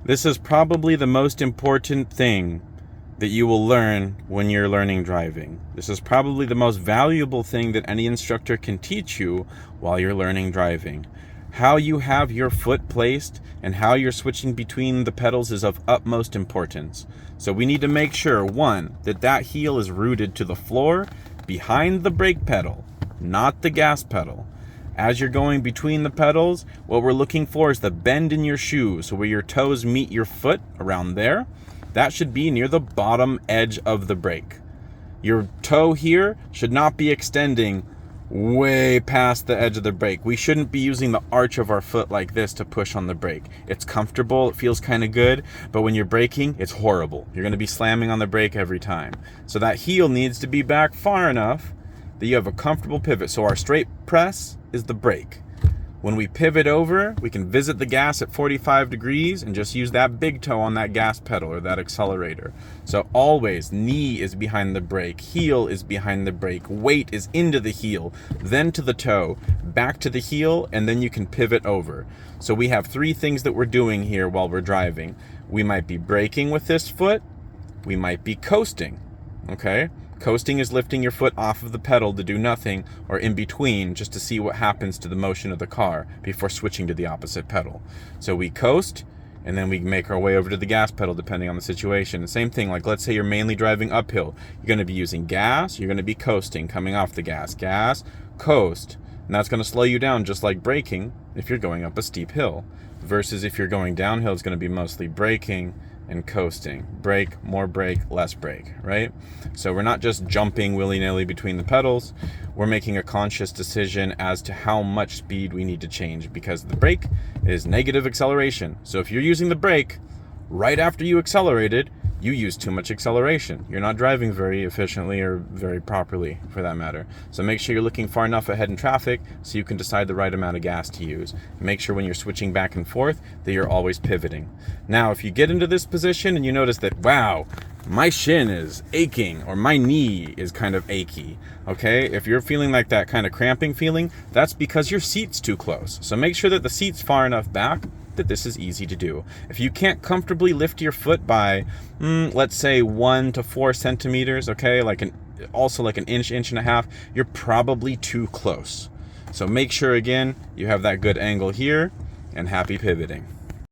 This is probably the most important thing that you will learn when you're learning driving. This is probably the most valuable thing that any instructor can teach you while you're learning driving. How you have your foot placed and how you're switching between the pedals is of utmost importance. So we need to make sure, one, that heel is rooted to the floor behind the brake pedal, not the gas pedal. As you're going between the pedals, what we're looking for is the bend in your shoe. So where your toes meet your foot, around there, that should be near the bottom edge of the brake. Your toe here should not be extending way past the edge of the brake. We shouldn't be using the arch of our foot like this to push on the brake. It's comfortable, it feels kind of good, but when you're braking, it's horrible. You're going to be slamming on the brake every time. So that heel needs to be back far enough that you have a comfortable pivot. So our straight press is the brake. When we pivot over, we can visit the gas at 45 degrees and just use that big toe on that gas pedal or that accelerator. So always, knee is behind the brake, heel is behind the brake, weight is into the heel, then to the toe, back to the heel, and then you can pivot over. So we have three things that we're doing here while we're driving. We might be braking with this foot, we might be coasting, okay? Coasting is lifting your foot off of the pedal to do nothing, or in between just to see what happens to the motion of the car before switching to the opposite pedal. So we coast, and then we make our way over to the gas pedal depending on the situation. The same thing, like let's say you're mainly driving uphill. You're going to be using gas, you're going to be coasting, coming off the gas, coast. And that's going to slow you down just like braking if you're going up a steep hill. Versus if you're going downhill, it's going to be mostly braking and coasting. Brake, more brake, less brake, right? So we're not just jumping willy-nilly between the pedals. We're making a conscious decision as to how much speed we need to change, because the brake is negative acceleration. So if you're using the brake right after you accelerated, you use too much acceleration. You're not driving very efficiently or very properly, for that matter. So make sure you're looking far enough ahead in traffic so you can decide the right amount of gas to use. Make sure when you're switching back and forth that you're always pivoting. Now, if you get into this position and you notice that, wow, my shin is aching or my knee is kind of achy, okay? If you're feeling like that kind of cramping feeling, that's because your seat's too close. So make sure that the seat's far enough back that this is easy to do. If you can't comfortably lift your foot by, let's say 1 to 4 centimeters, okay, also like an inch and a half, you're probably too close. So make sure again, you have that good angle here, and happy pivoting.